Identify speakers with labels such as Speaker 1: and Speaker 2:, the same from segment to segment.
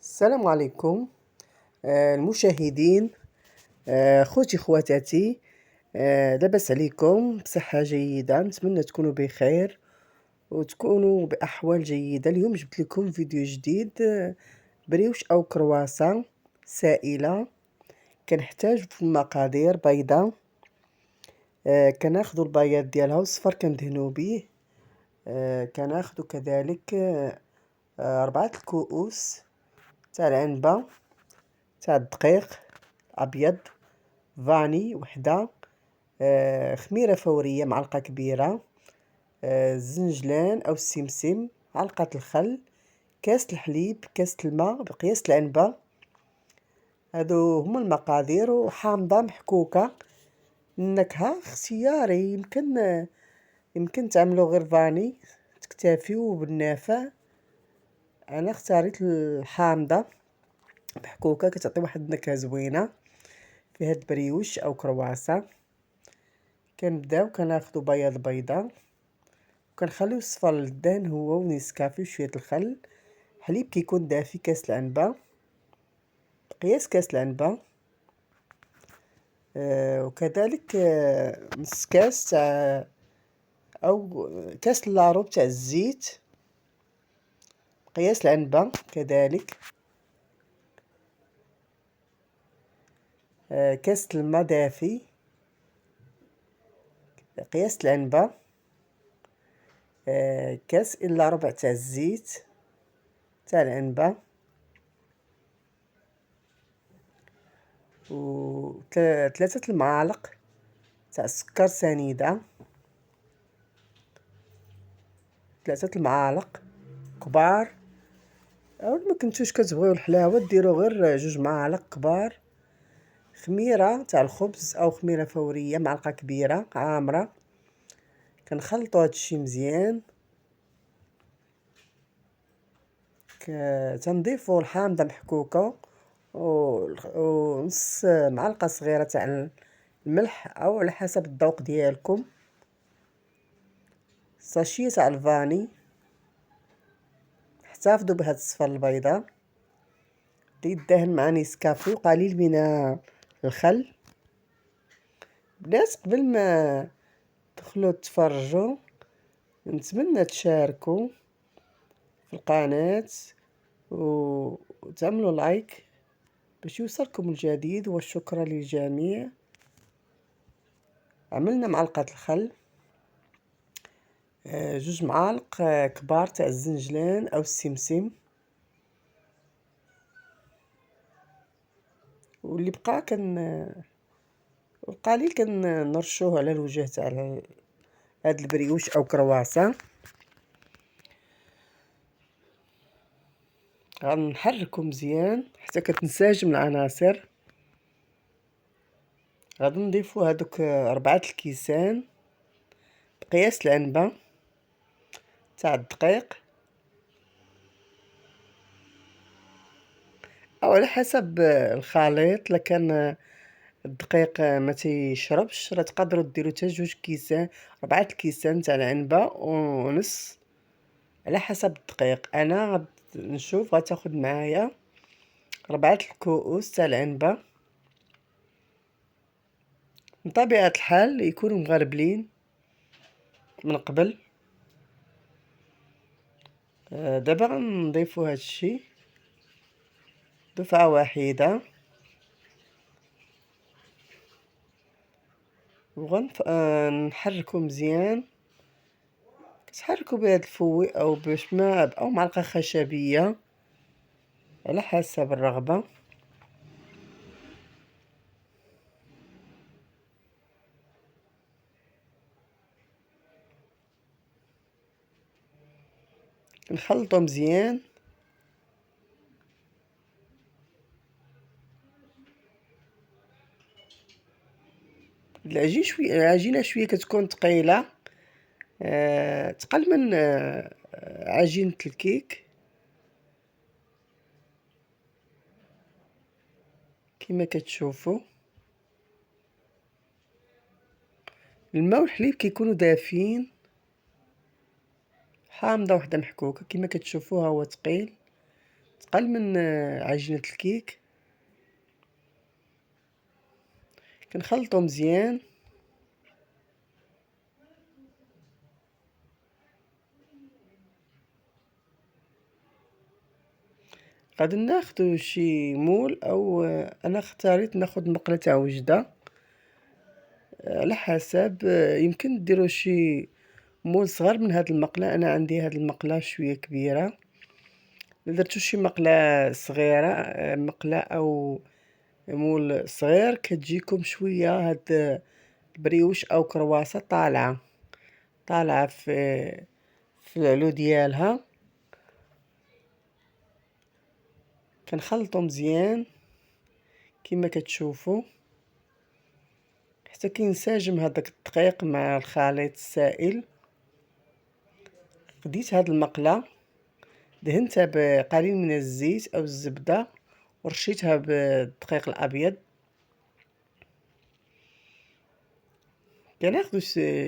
Speaker 1: السلام عليكم المشاهدين، خوتي خواتاتي. لاباس عليكم بصحة جيدة، نتمنى تكونوا بخير وتكونوا بأحوال جيدة. اليوم جبت لكم فيديو جديد، بريوش أو كرواسة سائلة. كنحتاج في المقادير بيضة، كناخدو البياض ديالها والصفر كندهنو به. كناخدو كذلك 4 الكؤوس تاع العنبة تاع الدقيق ابيض، فاني وحده، خميره فوريه معلقه كبيره، الزنجلان او السمسم، علقه الخل، كاس الحليب، كاس الماء بقياس العنبه. هادو هما المقادير. وحامضه محكوكه. النكهه اختياري، يمكن تعملوا غير فاني تكتفيو بالنافع. انا اختاريت الحامضه محكوكه، كتعطي واحد النكهه زوينه في هاد البريوش او كرواسه. كنبداو كناخدو بياض بيضه وكنخليو الصفر للدهن هو ونيسكافي وشويه الخل. حليب كيكون دافي، كاس العنبه بقياس كاس العنبه، وكذلك نص كاس تاع او كاس لاروب تاع الزيت بقياس العنبه، كذلك كاس الماء دافي قياس العنبه، كاس الا ربع تاع الزيت تاع العنبه، و 3 المعالق تاع السكر سنيده، 3 المعالق كبار. او ما كنتوش كتبغيو الحلاوه ديروا غير 2 معالق كبار. خميره تاع الخبز او خميره فوريه معلقه كبيره عامره. كنخلطوا هادشي مزيان. تنضيفوا الحامضه محكوكه ونص معلقه صغيره تاع الملح او على حسب الذوق ديالكم. ساشيه تاع الفاني، احتفظوا بهاد الصفر البيضاء اللي يدهن مع نيسكافي وقليل من الخل. بنات، قبل ما تدخلوا تفرجوا نتمنى تشاركوا في القناة وتعملوا لايك باش يوصلكم الجديد، والشكر للجميع. عملنا معلقة الخل، 2 معالق كبار تاع الزنجلان او السمسم، واللي بقى القليل كنرشوه على الوجه تاع هاد البريوش او كرواسه. غنحركو مزيان حتى كتنسجم العناصر. غادي نضيفو هادوك 4 الكيسان بقياس العنبه تاع الدقيق، او على حسب الخليط. لكان الدقيق ما تيشربش راه تقدروا ديروا حتى 2 كيسان، 4 الكيسان تاع العنبه ونص على حسب الدقيق. انا نشوف غتاخد معايا 4 الكؤوس تاع العنبه. من طبيعه الحال يكونوا مغربلين من قبل. دابا غنضيفو هادشي دفعه واحده نحركو مزيان. كتحركو بهاد الفوي او باش ما او معلقه خشبيه على حسب الرغبه. نخلطو مزيان. العجينه شويه كتكون ثقيله، تقل من عجينه الكيك كما كتشوفوا. الماء والحليب كيكونوا دافين. حامضه وحده محكوكه كما كتشوفوا، ها هو ثقيل تقل من عجينة الكيك. كنخلطو مزيان. غادي ناخدو شي مول، او انا اختاريت ناخد مقلة تاع وجدة، على حسب. يمكن ديروا شي مول صغار من هاد المقلة. انا عندي هاد المقلة شوية كبيرة. درتو شي مقلة صغيرة، مقلة او مول صغير، كتجيكم شوية هاد البريوش او كرواسة طالعة في العلو ديالها. كنخلطو مزيان كما كتشوفوا حتى كينسجم هذاك الدقيق مع الخليط السائل. خديت هاد المقله، دهنتها بقليل من الزيت او الزبده، ورشيتها بالدقيق الابيض. كناخذ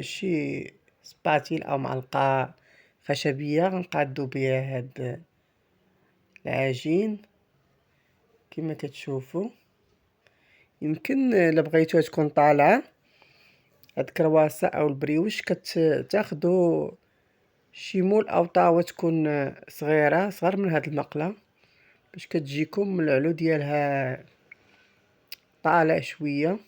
Speaker 1: شي سباتيل او معلقه خشبيه، غنقادو بها هاد العجين كما كتشوفوا. يمكن الا بغيتوها تكون طالعه هاد الكرواسه او البريوش، كتاخدو شي مول او طاوه تكون صغير من هاد المقله، باش كتجيكم العلو ديالها طالع شويه.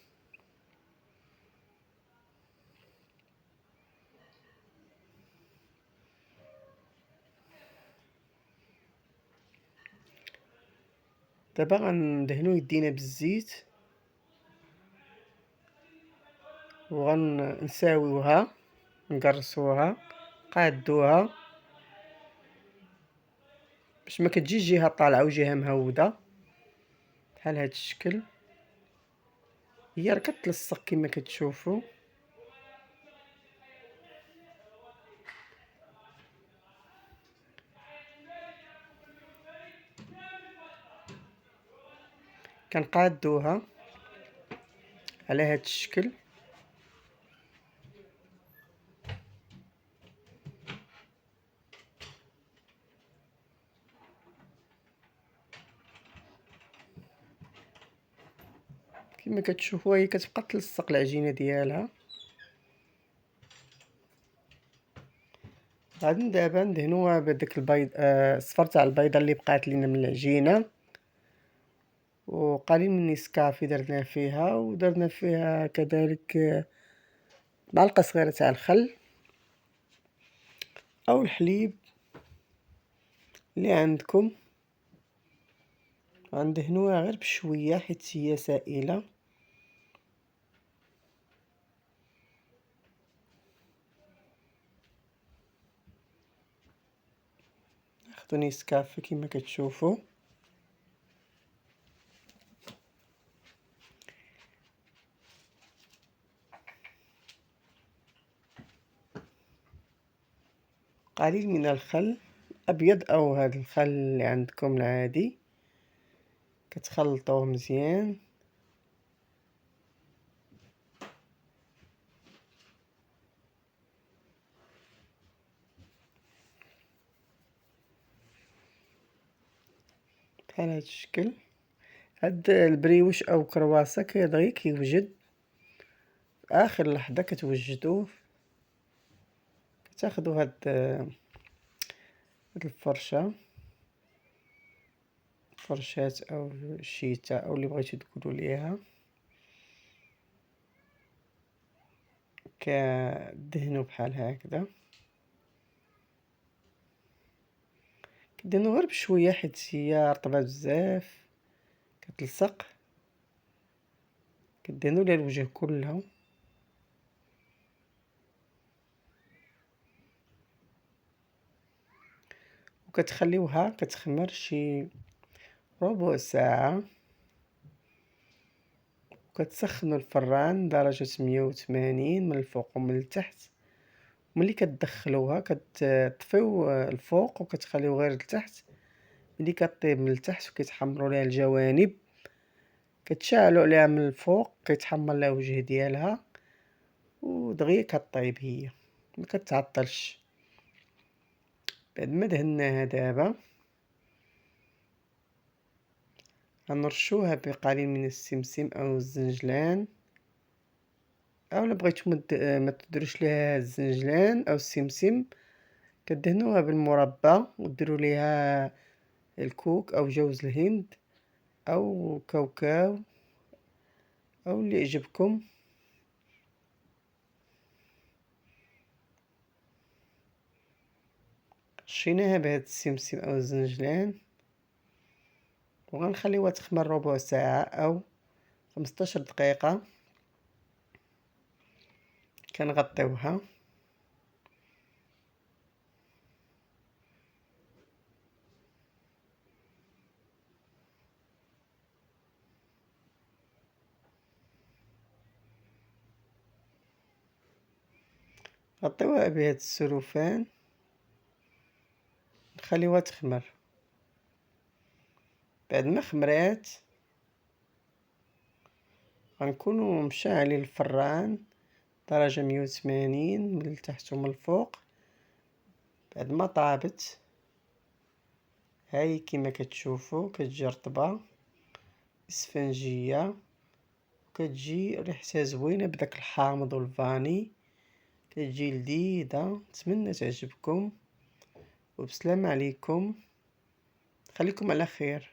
Speaker 1: دابا غندهنو يدينا بالزيت وغنساويوها، نقرصوها، نقادوها باش ما كتجيش جهه طالعه وجهه مهوده بحال هاد الشكل. هي راه كتلصق كما كتشوفوا. كنقادوها على هاد الشكل. كما كتشوفوا هي كتبقى تلصق العجينه ديالها. غادي دابا ندهنوها بداك البيض، الصفر تاع البيضه اللي بقات لينا من العجينه، وقليل من نسكافي درنا فيها، ودرنا فيها كذلك معلقه صغيره تاع الخل او الحليب اللي عندكم. غندهنوها غير بشويه حيت هي سائله. ناخذ نسكافي كما كتشوفوا. قليل من الخل ابيض او هذا الخل اللي عندكم العادي، كتخلطوه مزيان. بحال هاد الشكل. هاد البريوش او كرواسه كيبغي كيوجد في اخر لحظه كتوجدوه. كتاخدوا هاد الفرشه، فرشات او شيته او اللي بغيتو تقولوا ليها، كدهنوا بحال هكذا. كدهنوا غير بشويه حيت هي رطبه بزاف كتلصق. كدهنوا ليها الوجه كلها، وكتخليوها كتخمر شي ربع ساعه. وكتسخنوا الفران درجه 180 من الفوق ومن التحت. ملي كتدخلوها كتطفيو الفوق وكتخليو غير التحت. ملي كطيب من التحت وكيتحمروا ليها الجوانب، كتشعلوا عليها من الفوق، كيتحمر لها الوجه ديالها، ودغيا كطيب هي ما كتعطلش. بعد ما دهناها دابا غنرشوها بقليل من السمسم أو الزنجلان، أو إلا بغيتو ما تديروش ليها الزنجلان أو السمسم، كدهنوها بالمربى وديروا ليها الكوك أو جوز الهند أو كاوكاو أو اللي يعجبكم. رشيناها بهاد السمسم أو الزنجلان وغنخليوها تخمر ربع ساعة أو 15 دقيقة. كنغطيوها غطيوها بهاد السلوفان، نخليوها تخمر. بعد ما خمرات غنكونو مشعلين الفران درجة 180 من التحت ومن الفوق. بعد ما طابت هاي كما كتشوفوا كتجي رطبة اسفنجية، وكتجي ريحتها زوينة بداك الحامض والفاني، كتجي لذيذة. نتمنى تعجبكم وبسلام عليكم، خليكم على خير.